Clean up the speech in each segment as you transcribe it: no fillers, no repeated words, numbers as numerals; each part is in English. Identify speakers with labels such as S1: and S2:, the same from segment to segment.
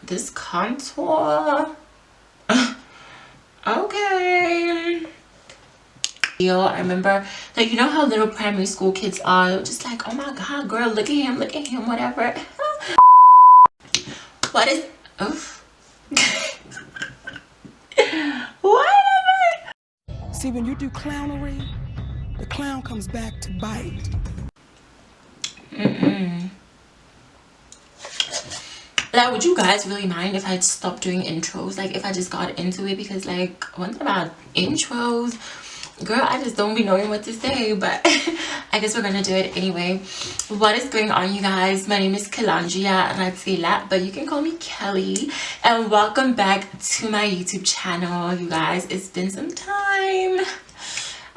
S1: this contour. Okay. I remember, like, you know how little primary school kids are just like, oh my god, girl, look at him, whatever. What is whatever.
S2: See, when you do clownery, the clown comes back to bite.
S1: Like, would you guys really mind if I stopped doing intros? Like, if I just got into it? Because, like, one thing about intros, girl, I just don't be knowing what to say. But I guess we're gonna do it anyway. What is going on, you guys? My name is Kalandria Ratsila, but you can call me Kelly. And welcome back to my YouTube channel, you guys. It's been some time.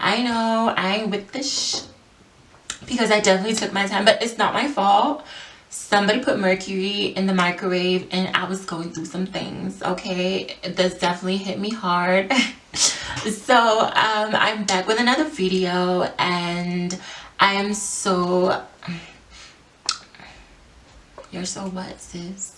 S1: I know, I ain't with this because I definitely took my time, but it's not my fault. Somebody put mercury in the microwave and I was going through some things. Okay, this definitely hit me hard. So I'm back with another video, and I am so... You're so what, sis?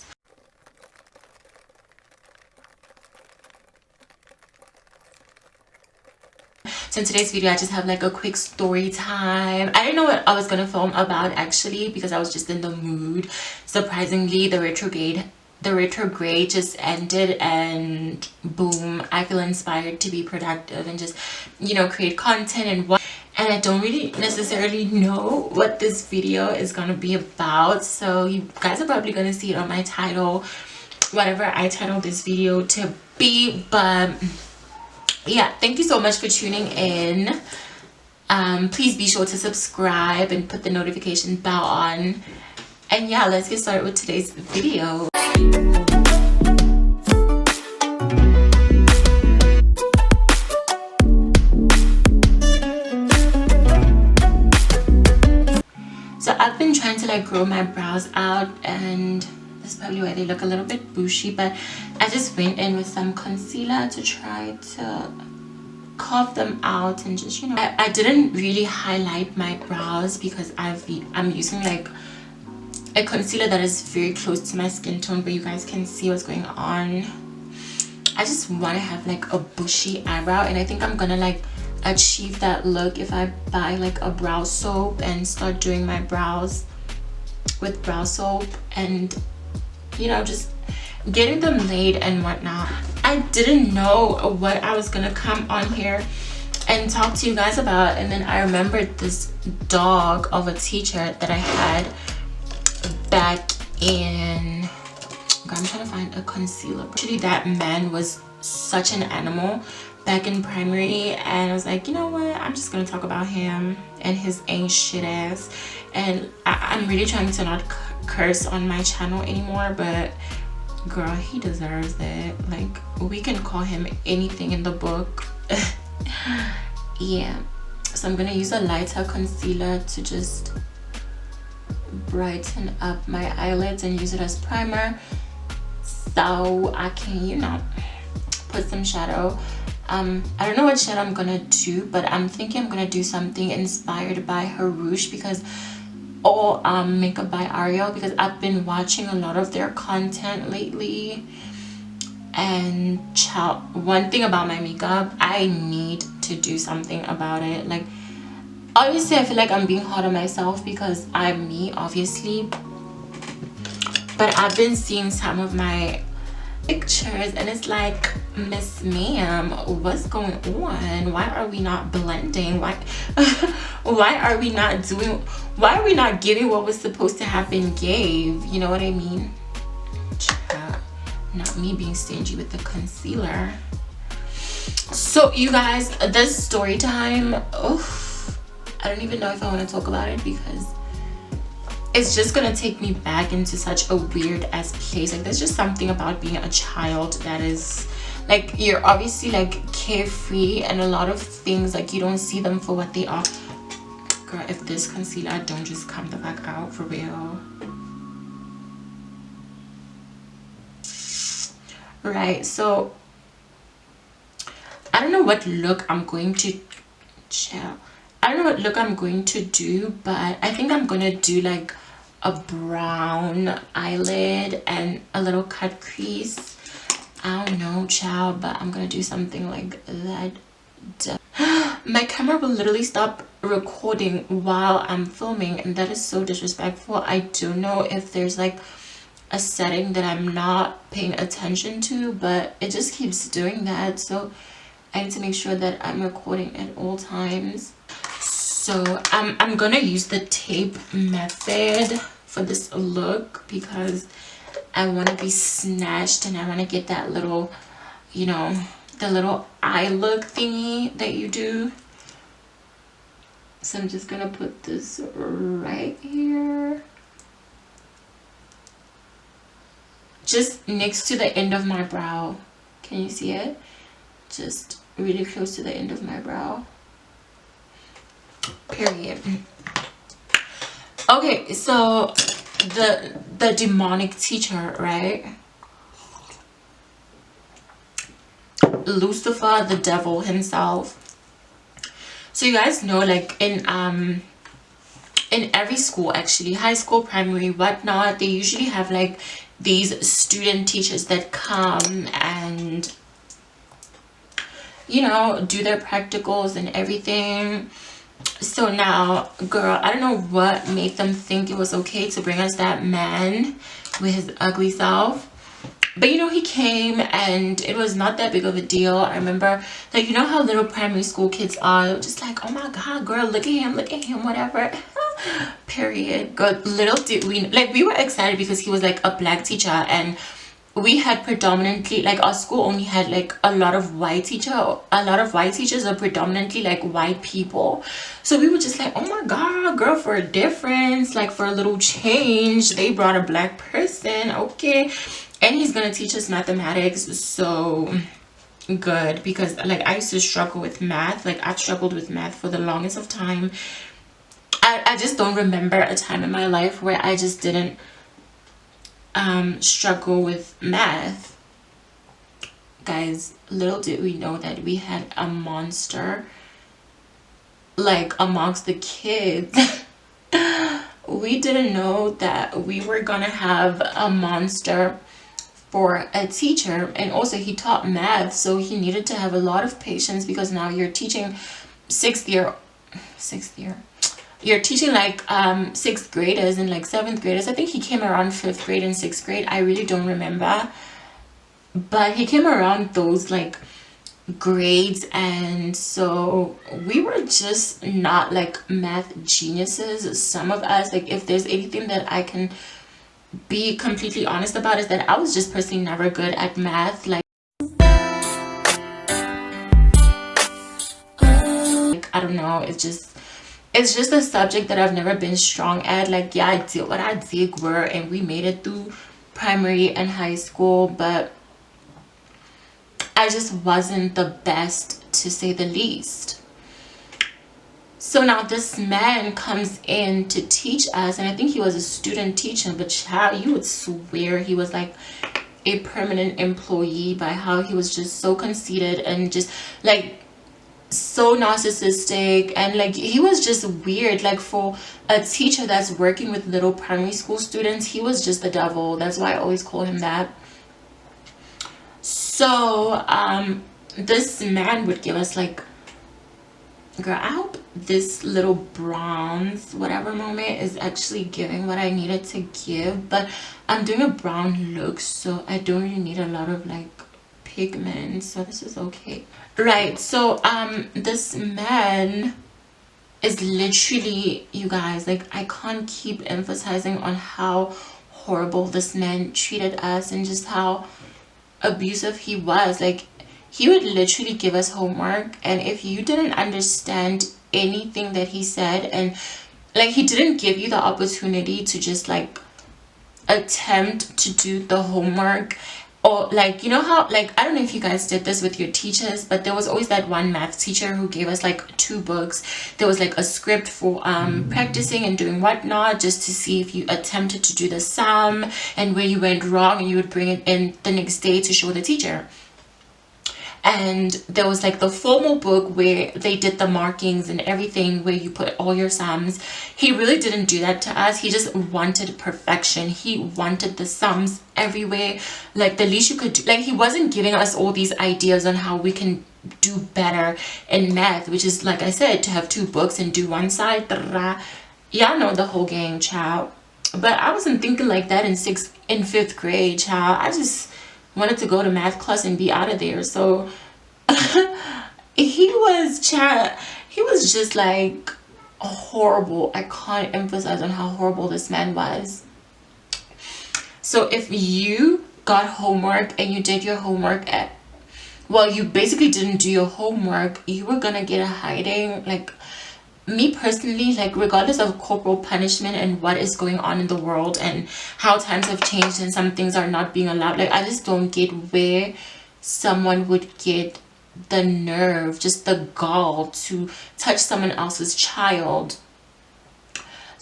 S1: So in today's video, I just have like a quick story time. I didn't know what I was gonna film about actually, because I was just in the mood. Surprisingly, the retrograde just ended, and boom, I feel inspired to be productive and just, you know, create content and I don't really necessarily know what this video is gonna be about, so you guys are probably gonna see it on my title, whatever I titled this video to be. But yeah, thank you so much for tuning in. Please be sure to subscribe and put the notification bell on. And yeah, let's get started with today's video. So I've been trying to like grow my brows out, and that's probably why they look a little bit bushy, but I just went in with some concealer to try to carve them out and just, you know, I didn't really highlight my brows because I'm using like a concealer that is very close to my skin tone, but you guys can see what's going on. I just want to have like a bushy eyebrow, and I think I'm gonna like achieve that look if I buy like a brow soap and start doing my brows with brow soap and, you know, just getting them laid and whatnot. I didn't know what I was gonna come on here and talk to you guys about, and then I remembered this dog of a teacher that I had back in, I'm trying to find a concealer. Actually, that man was such an animal back in primary, and I was like, you know what, I'm just gonna talk about him and his ain't shit ass. And I'm really trying to not curse on my channel anymore, but girl, he deserves it. Like, we can call him anything in the book. Yeah, so I'm gonna use a lighter concealer to just brighten up my eyelids and use it as primer, so I can, you know, put some shadow. I don't know what shadow I'm gonna do, but I'm thinking I'm gonna do something inspired by HÖRACE, because makeup by Ariel, because I've been watching a lot of their content lately. And one thing about my makeup, I need to do something about it. Like, obviously I feel like I'm being hard on myself because I'm me, obviously, but I've been seeing some of my pictures and it's like, Miss Ma'am, what's going on? Why are we not blending? Why are we not giving what was supposed to have been gave? You know what I mean? Not me being stingy with the concealer. So you guys, this story time, I don't even know if I want to talk about it because it's just gonna take me back into such a weird ass place. Like, there's just something about being a child that is like, you're obviously like carefree, and a lot of things, like, you don't see them for what they are. Girl, if this concealer don't just come the fuck out for real. Right, so I don't know what look I'm going to do, but I think I'm gonna do like a brown eyelid and a little cut crease. I don't know, child, but I'm gonna do something like that. My camera will literally stop recording while I'm filming, and that is so disrespectful. I don't know if there's like a setting that I'm not paying attention to, but it just keeps doing that. So I need to make sure that I'm recording at all times. So I'm gonna use the tape method for this look because I want to be snatched and I want to get that little, you know, the little eye look thingy that you do. So I'm just gonna put this right here, just next to the end of my brow. Can you see it? Just really close to the end of my brow. Period. Okay, so the demonic teacher, right? Lucifer, the devil himself. So you guys know, like in every school, actually, high school, primary, whatnot, they usually have like these student teachers that come and, you know, do their practicals and everything. So now, girl, I don't know what made them think it was okay to bring us that man with his ugly self. But you know, he came and it was not that big of a deal. I remember, like, you know how little primary school kids are, just like, oh my god, girl, look at him, whatever. Period. Girl, little did we, like, we were excited because he was like a black teacher, and we had predominantly, like, our school only had like a lot of white teachers are predominantly like white people. So we were just like, oh my god, girl, for a difference, like for a little change, they brought a black person. Okay. And he's gonna teach us mathematics. So good, because like I used to struggle with math. Like I've struggled with math for the longest of time. I just don't remember a time in my life where I just didn't struggle with math. Guys, little did we know that we had a monster like amongst the kids. We didn't know that we were gonna have a monster for a teacher. And also he taught math, so he needed to have a lot of patience, because now you're teaching sixth year you're teaching like sixth graders and like seventh graders. I think he came around fifth grade and sixth grade, I really don't remember, but he came around those like grades. And so we were just not like math geniuses. Some of us, like, if there's anything that I can be completely honest about, is that I was just personally never good at math. Like I don't know, it's just a subject that I've never been strong at. Like, yeah, I did what I did were, and we made it through primary and high school, but I just wasn't the best, to say the least. So now this man comes in to teach us, and I think he was a student teacher, but child, you would swear he was like a permanent employee by how he was just so conceited and just like so narcissistic, and like he was just weird. Like for a teacher that's working with little primary school students, he was just the devil. That's why I always call him that. So this man would give us like, girl, I hope this little bronze whatever moment is actually giving what I needed to give, but I'm doing a brown look, so I don't really need a lot of like pigment, so this is okay. Right, so this man is literally, you guys, like I can't keep emphasizing on how horrible this man treated us and just how abusive he was. Like he would literally give us homework, and if you didn't understand anything that he said, and like he didn't give you the opportunity to just like attempt to do the homework, or like, you know how, like, I don't know if you guys did this with your teachers, but there was always that one math teacher who gave us like 2 books. There was like a script for practicing and doing whatnot, just to see if you attempted to do the sum and where you went wrong, and you would bring it in the next day to show the teacher. and there was like the formal book where they did the markings and everything, where you put all your sums. He really didn't do that to us. He just wanted perfection. He wanted the sums everywhere. Like the least you could do, like he wasn't giving us all these ideas on how we can do better in math, which is, like I said, to have 2 books and do one side. Y'all know the whole gang, child. But I wasn't thinking like that in 5th grade, child. I just wanted to go to math class and be out of there. So he was just like horrible. I can't emphasize on how horrible this man was. So if you got homework and you did your homework you basically didn't do your homework, you were gonna get a hiding. Like me personally, like regardless of corporal punishment and what is going on in the world and how times have changed and some things are not being allowed, like I just don't get where someone would get the nerve, just the gall to touch someone else's child.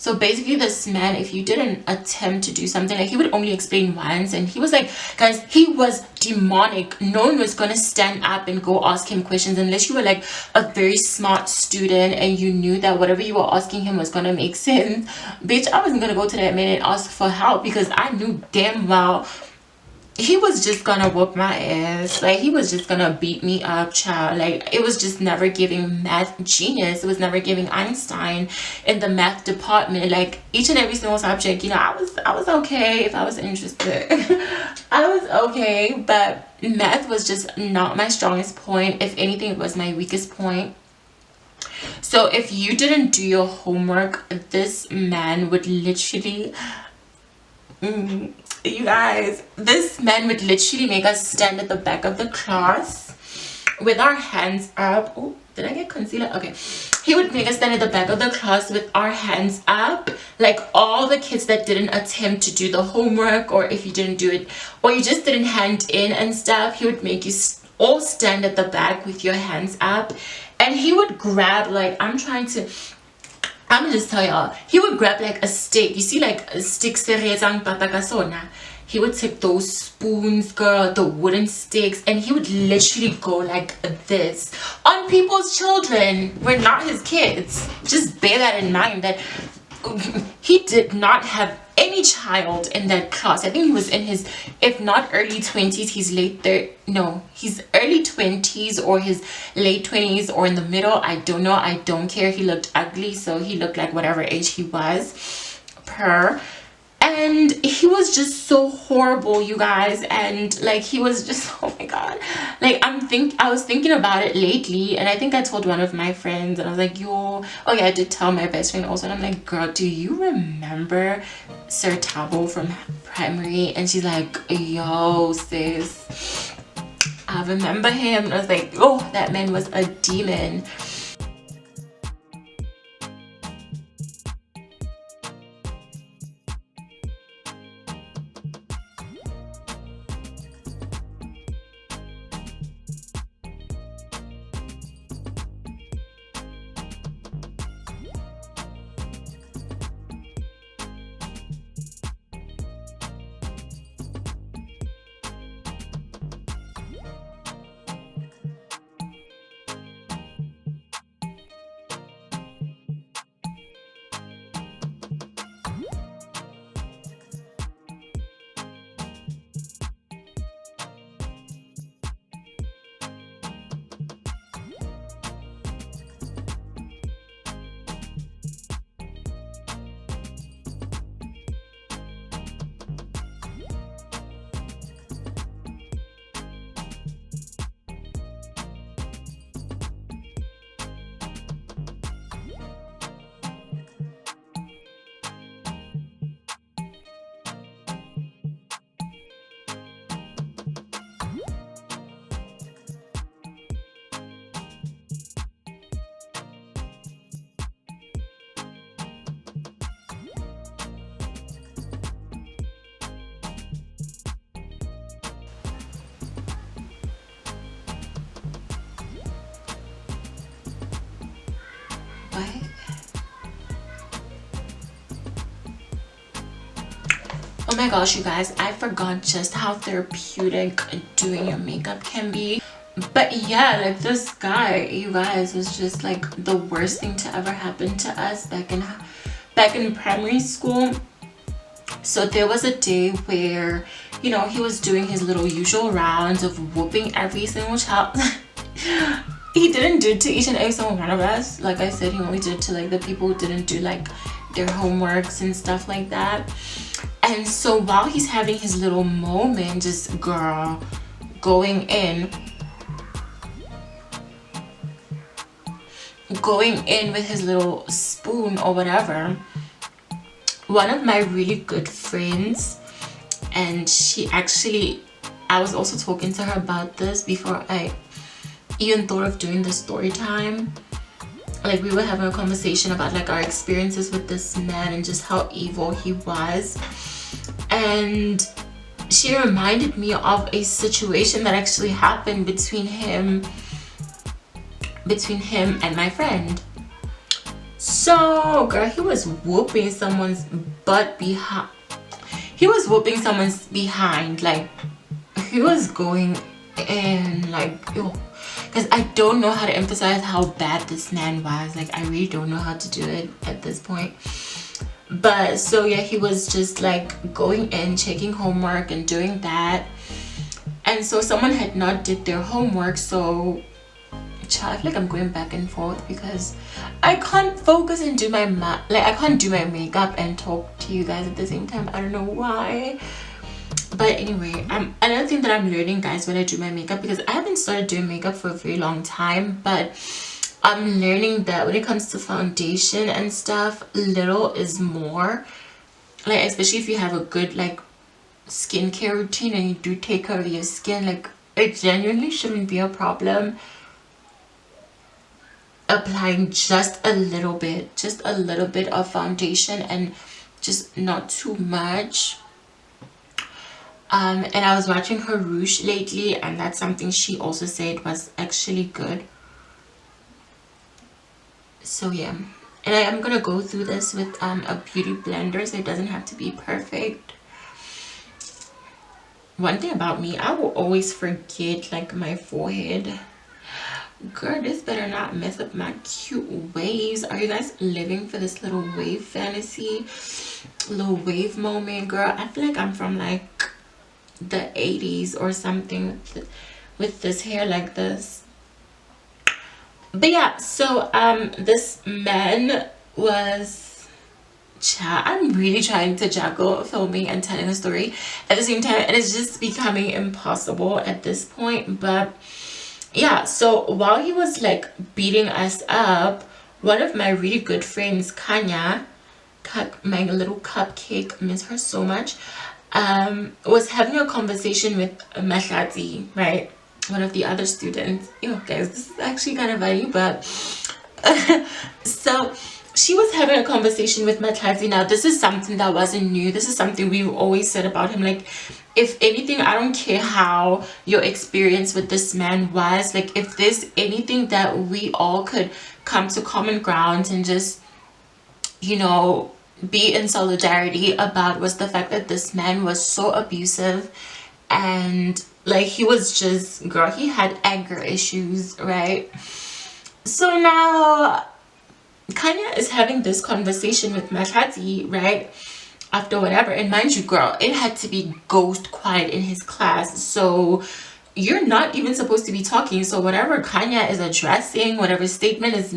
S1: So basically this man, if you didn't attempt to do something, like he would only explain once, and he was like, guys, he was demonic. No one was gonna stand up and go ask him questions unless you were like a very smart student and you knew that whatever you were asking him was gonna make sense. Bitch, I wasn't gonna go to that man and ask for help because I knew damn well he was just gonna whoop my ass. Like he was just gonna beat me up, child. Like it was just never giving math genius. It was never giving Einstein in the math department. Like each and every single subject, you know, I was okay if I was interested. I was okay, but math was just not my strongest point. If anything, it was my weakest point. So if you didn't do your homework, this man would literally you guys, this man would literally make us stand at the back of the class with our hands up. Oh, did I get concealer? Okay. He would make us stand at the back of the class with our hands up, like all the kids that didn't attempt to do the homework, or if you didn't do it or you just didn't hand in and stuff, he would make you all stand at the back with your hands up, and he would grab, like, I'm gonna just tell y'all, he would grab like a stick. You see, like a stick, he would take those spoons, girl, the wooden sticks, and he would literally go like this on people's children. We're not his kids. Just bear that in mind, that he did not have any child in that class. I think he was in his, if not early 20s, he's he's early 20s or his late 20s or in the middle. I don't know. I don't care. He looked ugly, so he looked like whatever age he was and he was just so horrible, you guys. And like he was just, oh my god, like I was thinking about it lately, and I think I told one of my friends, and I was like, yo, oh yeah, I did tell my best friend also, and I'm like, girl, do you remember Sir Tabo from primary? And she's like, yo sis, I remember him. And I was like, oh, that man was a demon. Oh my gosh, you guys, I forgot just how therapeutic doing your makeup can be. But yeah, like this guy, you guys, was just like the worst thing to ever happen to us back in primary school. So there was a day where, you know, he was doing his little usual rounds of whooping every single child. He didn't do it to each and every single one of us. Like I said, he only did it to like the people who didn't do like their homeworks and stuff like that. And so while he's having his little moment, just girl going in with his little spoon or whatever, one of my really good friends, and I was also talking to her about this before I even thought of doing the story time. Like, we were having a conversation about like our experiences with this man and just how evil he was, and she reminded me of a situation that actually happened between him and my friend. So girl, he was whooping someone's butt behind. Like, he was going in like, because I don't know how to emphasize how bad this man was. Like, I really don't know how to do it at this point. But so yeah, he was just like going in, checking homework and doing that. And so someone had not did their homework. So I feel like I'm going back and forth because I can't focus and do my I can't do my makeup and talk to you guys at the same time. I don't know why. But anyway, another thing that I'm learning, guys, when I do my makeup, because I haven't started doing makeup for a very long time, but I'm learning that when it comes to foundation and stuff, little is more. Like, especially if you have a good like skincare routine and you do take care of your skin, like, it genuinely shouldn't be a problem applying just a little bit of foundation and just not too much. And I was watching her rouge lately, and that's something she also said was actually good. So yeah, and I am gonna go through this with a beauty blender, so it doesn't have to be perfect. One thing about me, I will always forget like my forehead. Girl, this better not mess up my cute waves. Are you guys living for this little wave fantasy, little wave moment? Girl, I feel like I'm from like the 80s or something with this hair like this. But yeah, so this man was, I'm really trying to juggle filming and telling a story at the same time, and it's just becoming impossible at this point. But yeah, so while he was like beating us up, one of my really good friends, Kanya, my little cupcake, miss her so much, was having a conversation with Mahlati, right, one of the other students. Guys, this is actually kind of funny, but so she was having a conversation with Mahlati. Now, this is something that wasn't new. This is something we've always said about him. Like, if anything, I don't care how your experience with this man was, like, if there's anything that we all could come to common ground and just, you know, be in solidarity about, was the fact that this man was so abusive, and like, he was just, girl, he had anger issues, right? So now Kanya is having this conversation with Mahlati, right, after whatever, and mind you, girl, it had to be ghost quiet in his class, so you're not even supposed to be talking. So whatever Kanya is addressing, whatever statement is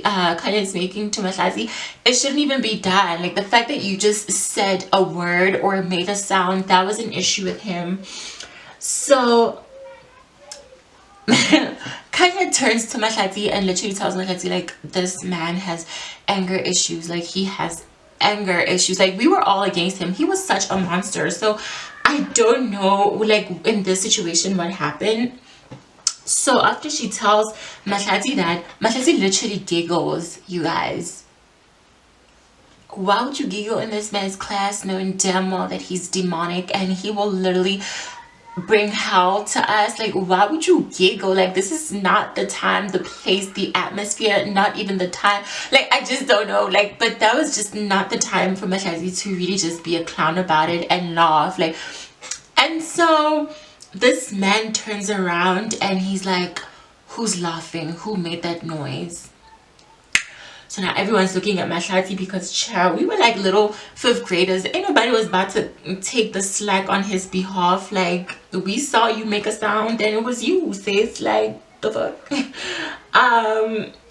S1: Kanya is making to Mahlati, it shouldn't even be done. Like, the fact that you just said a word or made a sound, that was an issue with him. So Kanya turns to Mahlati and literally tells Mahlati, like, this man has anger issues. Like, he has anger issues. Like, we were all against him. He was such a monster. So I don't know, like, in this situation what happened. So after she tells Mahlati that, Mahlati literally giggles, you guys. Why would you giggle in this man's class knowing damn well that he's demonic and he will literally bring hell to us? Like, why would you giggle? Like, this is not the time, the place, the atmosphere, not even the time. Like, I just don't know. Like, but that was just not the time for Mahlati to really just be a clown about it and laugh. Like, and so this man turns around and he's like, who's laughing? Who made that noise? So now everyone's looking at Mahlati because child, we were like little 5th graders. Ain't nobody was about to take the slack on his behalf. Like, we saw you make a sound and it was you, sis. Like, the fuck.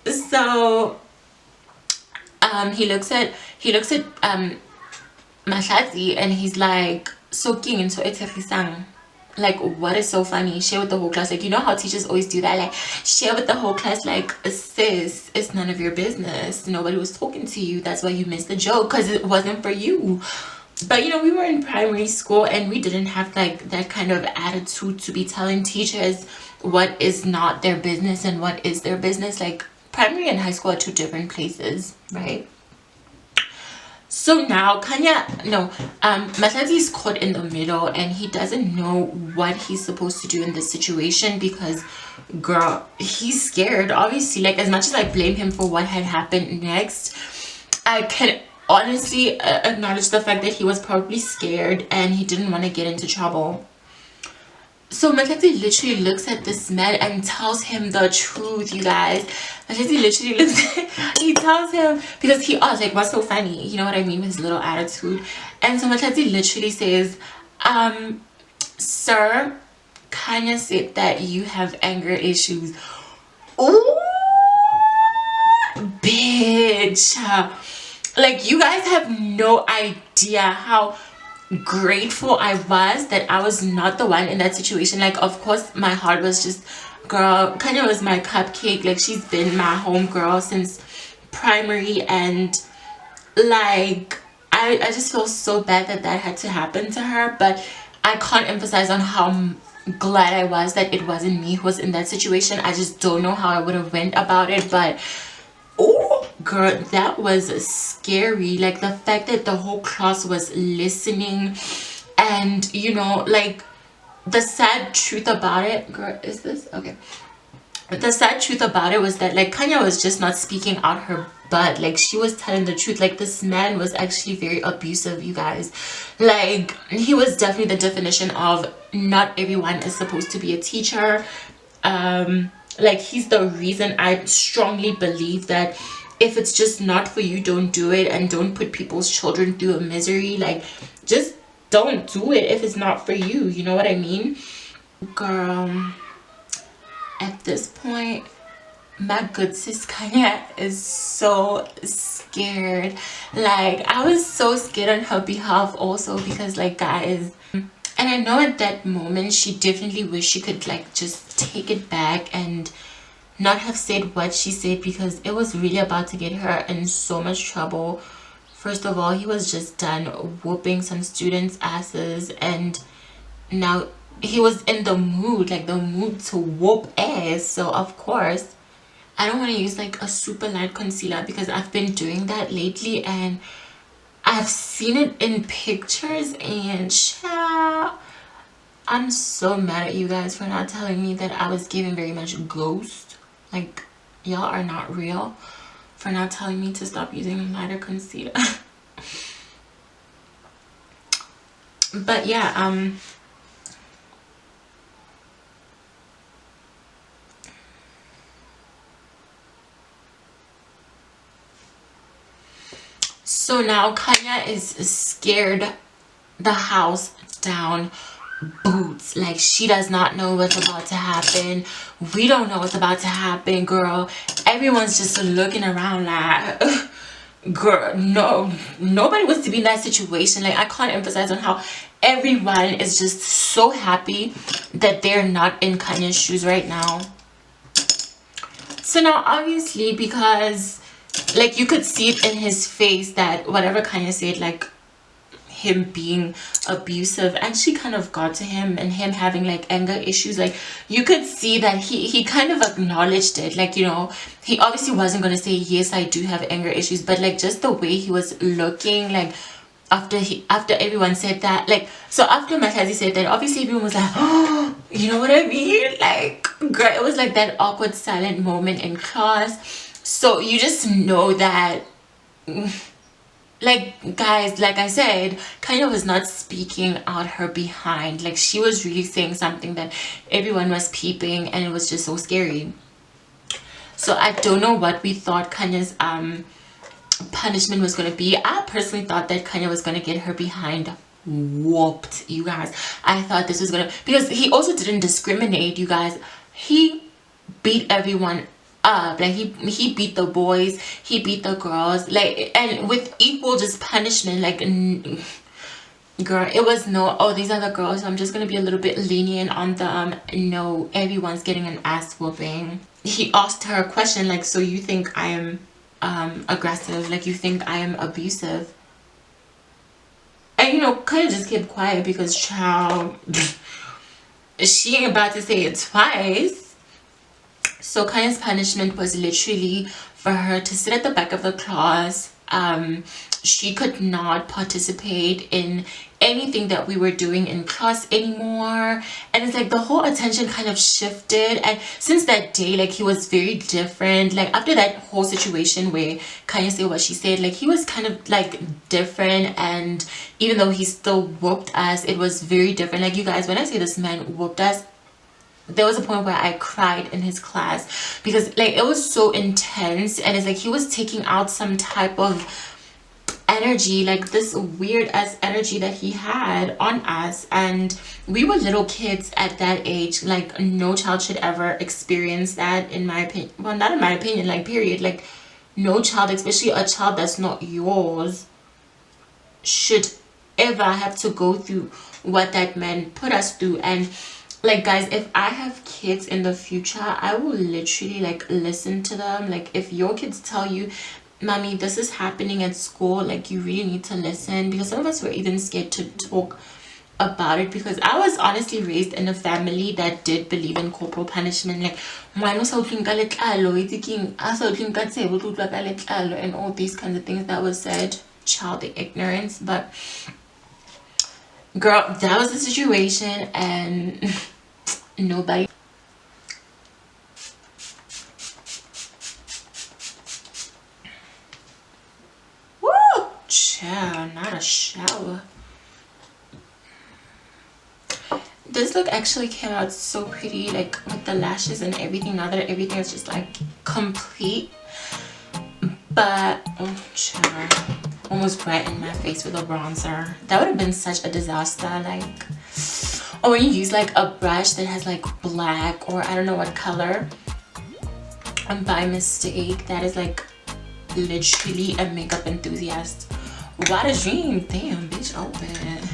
S1: So he looks at Mahlati and he's like, so king and so eterisang. Like, what is so funny? Share with the whole class. Like, you know how teachers always do that? Like, share with the whole class. Like, sis, it's none of your business. Nobody was talking to you. That's why you missed the joke, because it wasn't for you. But you know, we were in primary school and we didn't have like that kind of attitude to be telling teachers what is not their business and what is their business. Like, primary and high school are 2 different places, right? So now Mahlati is caught in the middle and he doesn't know what he's supposed to do in this situation because, girl, he's scared, obviously. Like, as much as I blame him for what had happened next, I can honestly acknowledge the fact that he was probably scared and he didn't want to get into trouble. So Mahlati literally looks at this man and tells him the truth, you guys. Mahlati literally he tells him, because he asked, like, what's so funny? You know what I mean? With his little attitude. And so Mahlati literally says, sir, Kanya said that you have anger issues. Oh, bitch. Like, you guys have no idea how grateful I was that I was not the one in that situation. Like, of course my heart was just, girl, Kanya was my cupcake. Like, she's been my home girl since primary, and like I just feel so bad that that had to happen to her. But I can't emphasize on how glad I was that it wasn't me who was in that situation. I just don't know how I would have went about it. But oh girl, that was scary. Like, the fact that the whole class was listening, and you know, like, the sad truth about it, girl, is this okay? The sad truth about it was that, like, Kanya was just not speaking out her butt. Like, she was telling the truth. Like, this man was actually very abusive, you guys. Like, he was definitely the definition of not everyone is supposed to be a teacher. Like, he's the reason I strongly believe that if it's just not for you, don't do it, and don't put people's children through a misery. Like, just don't do it if it's not for you. You know what I mean? Girl, at this point, my good sis Kanya is so scared. Like, I was so scared on her behalf also, because, like, guys, and I know at that moment she definitely wished she could, like, just take it back and not have said what she said, because it was really about to get her in so much trouble. First of all, he was just done whooping some students' asses, and now he was in the mood, like the mood to whoop ass. So of course, I don't want to use like a super light concealer, because I've been doing that lately and I've seen it in pictures, and child, I'm so mad at you guys for not telling me that I was giving very much ghost. Like, y'all are not real for not telling me to stop using lighter concealer. But yeah, so now Kanya is scared the house down. Boots. Like, she does not know what's about to happen. We don't know what's about to happen, girl. Everyone's just looking around like, girl, no, nobody wants to be in that situation. Like, I can't emphasize on how everyone is just so happy that they're not in Kanya's shoes right now. So now, obviously, because like, you could see it in his face that whatever Kanya said, like, him being abusive actually kind of got to him, and him having like anger issues, like, you could see that he kind of acknowledged it. Like, you know, he obviously wasn't going to say, yes, I do have anger issues, but like, just the way he was looking, like, after everyone said that, like, so after Mahlati said that, obviously everyone was like, oh, you know what I mean? Like, girl, it was like that awkward silent moment in class. So you just know that like guys, like I said, Kanya was not speaking out her behind. Like she was really saying something that everyone was peeping, and it was just so scary. So I don't know what we thought Kanya's punishment was going to be. I personally thought that Kanya was going to get her behind whooped, you guys. I thought this was gonna, because he also didn't discriminate, you guys. He beat everyone up. Like he beat the boys, he beat the girls, like, and with equal just punishment. Like girl, it was no, oh, these are the girls, so I'm just gonna be a little bit lenient on them. No, everyone's getting an ass whooping. He asked her a question like, so you think I am aggressive, like you think I am abusive? And you know, Kaya just kept quiet because child, she ain't about to say it twice. So Kaya's punishment was literally for her to sit at the back of the class. She could not participate in anything that we were doing in class anymore, and it's like the whole attention kind of shifted. And since that day, like, he was very different. Like after that whole situation where Kanya said what she said, like he was kind of like different. And even though he still whooped us, it was very different. Like, you guys, when I say this man whooped us, there was a point where I cried in his class because like it was so intense. And it's like he was taking out some type of energy, like this weird ass energy that he had on us. And we were little kids at that age. Like no child should ever experience that, in my opinion. Well, not in my opinion, like period. Like no child, especially a child that's not yours, should ever have to go through what that man put us through. And like guys, if I have kids in the future, I will literally like listen to them. Like if your kids tell you, mommy, this is happening at school, like you really need to listen. Because some of us were even scared to talk about it, because I was honestly raised in a family that did believe in corporal punishment. Like and all these kinds of things that was said. Child ignorance. But girl, that was the situation, and nobody. Woo! Child, not a shower. This look actually came out so pretty, like with the lashes and everything, now that everything is just like complete. But oh child, almost brightened my face with a bronzer. That would have been such a disaster. Like, or when you use like a brush that has like black or I don't know what color, and by mistake, that is like literally a makeup enthusiast. What a dream. Damn, bitch, open.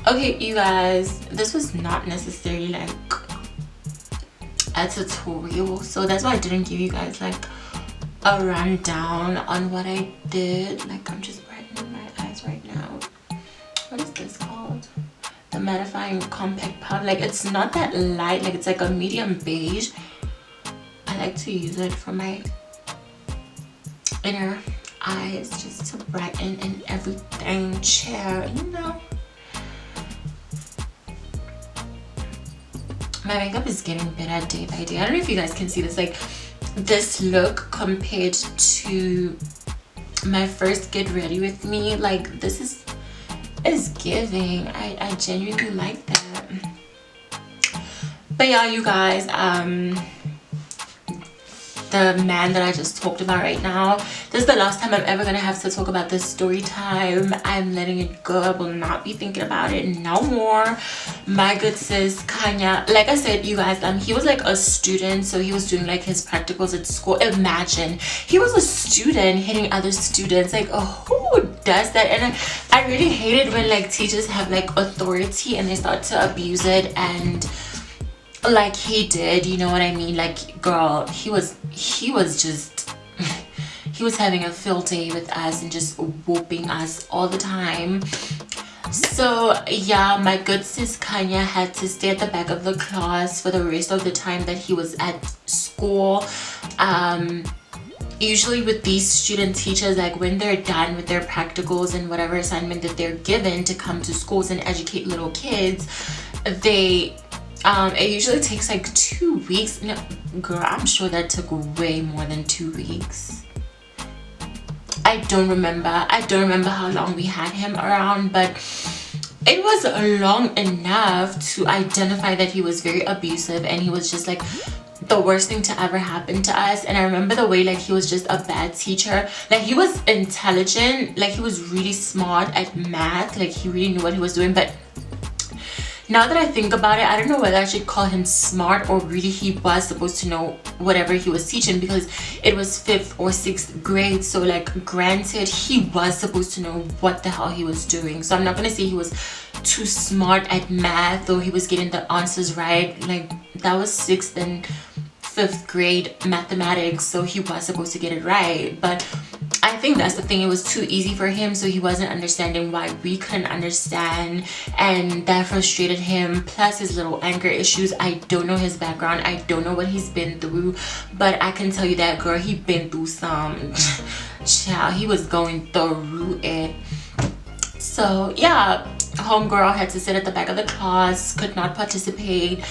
S1: Okay, you guys, this was not necessarily like a tutorial, so that's why I didn't give you guys like a rundown on what I did. Like, I'm just brightening my eyes right now. What is this called? The mattifying compact powder. Like, it's not that light, like it's like a medium beige. I like to use it for my inner eyes just to brighten and everything. Chair, you know. My makeup is getting better day by day. I don't know if you guys can see this, like this look compared to my first get ready with me, like this is giving. I genuinely like that. But yeah, you guys, the man that I just talked about right now, this is the last time I'm ever gonna have to talk about this story time. I'm letting it go. I will not be thinking about it no more. My good sis Kanya, like I said, you guys, he was like a student, so he was doing like his practicals at school. Imagine, he was a student hitting other students. Like, oh, who does that? And I really hate it when like teachers have like authority and they start to abuse it, and like he did, you know what I mean? Like, girl, he was just he was having a field day with us and just whooping us all the time. So yeah, my good sis Kanya had to stay at the back of the class for the rest of the time that he was at school. Usually with these student teachers, like when they're done with their practicals and whatever assignment that they're given to come to schools and educate little kids, they it usually takes like 2 weeks. No, girl, I'm sure that took way more than 2 weeks. I don't remember how long we had him around, but it was long enough to identify that he was very abusive, and he was just like the worst thing to ever happen to us. And I remember the way like he was just a bad teacher. Like he was intelligent, like he was really smart at math, like he really knew what he was doing, but now that I think about it, I don't know whether I should call him smart or really he was supposed to know whatever he was teaching, because it was 5th or 6th grade. So like granted, he was supposed to know what the hell he was doing. So I'm not gonna say he was too smart at math or he was getting the answers right. Like that was 6th and 5th grade mathematics, so he was supposed to get it right. But I think that's the thing, it was too easy for him, so he wasn't understanding why we couldn't understand, and that frustrated him. Plus his little anger issues. I don't know his background, I don't know what he's been through, but I can tell you that girl, he been through some child, he was going through it. So yeah, homegirl had to sit at the back of the class, could not participate,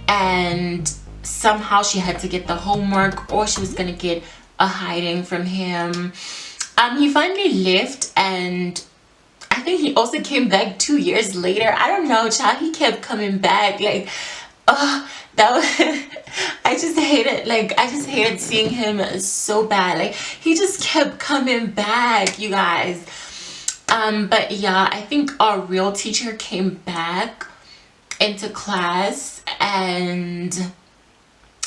S1: and somehow she had to get the homework or she was gonna get a hiding from him. He finally left, and I think he also came back 2 years later. I don't know, child, he kept coming back. Like that was I just hated seeing him so bad. Like he just kept coming back, you guys. But yeah, I think our real teacher came back into class, and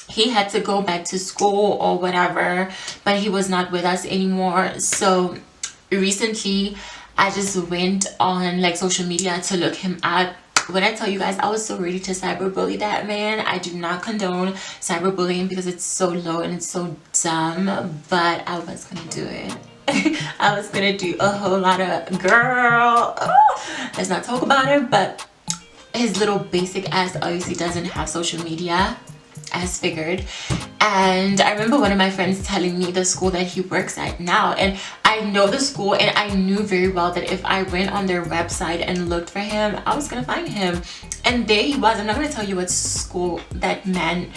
S1: he had to go back to school or whatever, but he was not with us anymore. So recently I just went on like social media to look him up. When I tell you guys, I was so ready to cyberbully that man. I do not condone cyberbullying because it's so low and it's so dumb, but I was gonna do it. I was gonna do a whole lot of let's not talk about it. But his little basic ass obviously doesn't have social media, as figured. And I remember one of my friends telling me the school that he works at now, and I know the school, and I knew very well that if I went on their website and looked for him, I was gonna find him. And there he was. I'm not gonna tell you what school that man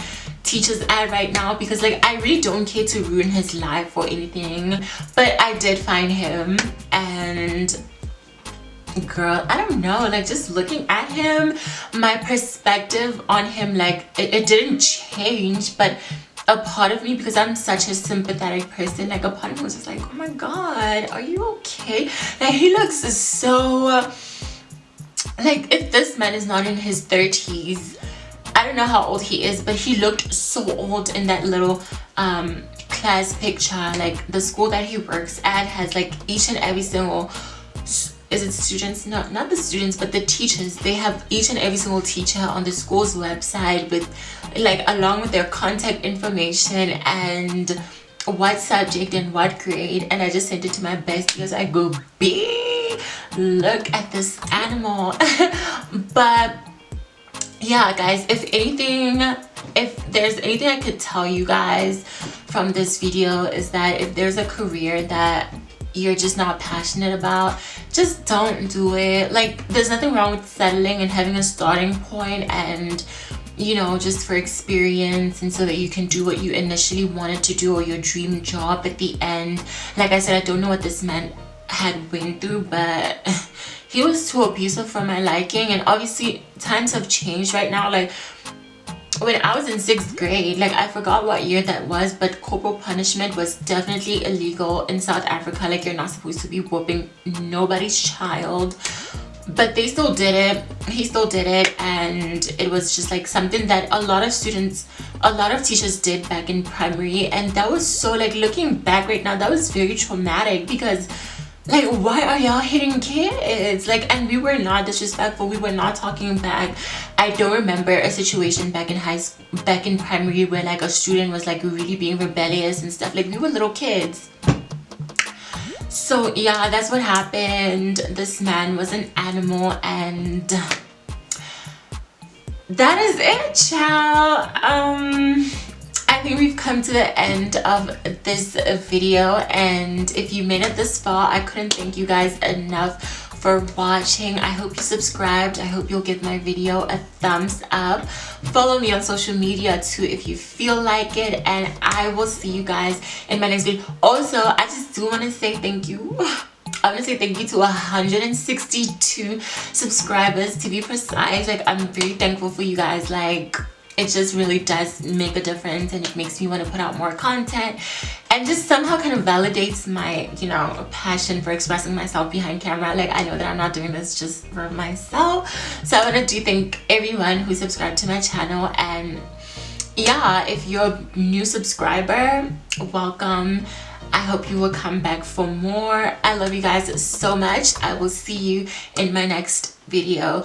S1: teaches at right now, because like I really don't care to ruin his life or anything, but I did find him. And girl, I don't know, like just looking at him, my perspective on him, like it didn't change, but a part of me, because I'm such a sympathetic person, like a part of me was just like, oh my god, are you okay? Like he looks so like, if this man is not in his 30s, I don't know how old he is, but he looked so old in that little class picture. Like the school that he works at has like each and every single, is it students? No, not the students, but the teachers. They have each and every single teacher on the school's website with like, along with their contact information and what subject and what grade. And I just sent it to my besties. I go, B, look at this animal. But yeah, guys, if there's anything I could tell you guys from this video, is that if there's a career that you're just not passionate about, just don't do it. Like there's nothing wrong with settling and having a starting point, and you know, just for experience, and so that you can do what you initially wanted to do, or your dream job at the end. Like I said, I don't know what this man had went through, but he was too abusive for my liking. And obviously times have changed right now. Like when I was in 6th grade, like I forgot what year that was, but corporal punishment was definitely illegal in South Africa. Like you're not supposed to be whooping nobody's child, but they still did it. He still did it, and it was just like something that a lot of teachers did back in primary. And that was so, like, looking back right now, that was very traumatic, because like, why are y'all hitting kids? Like, and we were not disrespectful, we were not talking back. I don't remember a situation back in primary where like a student was like really being rebellious and stuff. Like we were little kids. So yeah, that's what happened. This man was an animal, and that is it, child. I think we've come to the end of this video, and if you made it this far, I couldn't thank you guys enough for watching. I hope you subscribed. I hope you'll give my video a thumbs up. Follow me on social media too if you feel like it, and I will see you guys in my next video. Also, I just do want to say thank you. I want to say thank you to 162 subscribers to be precise. Like, I'm very thankful for you guys. Like, it just really does make a difference, and it makes me want to put out more content, and just somehow kind of validates my, you know, passion for expressing myself behind camera. Like, I know that I'm not doing this just for myself. So I want to thank everyone who subscribed to my channel. And yeah, if you're a new subscriber, welcome. I hope you will come back for more. I love you guys so much. I will see you in my next video.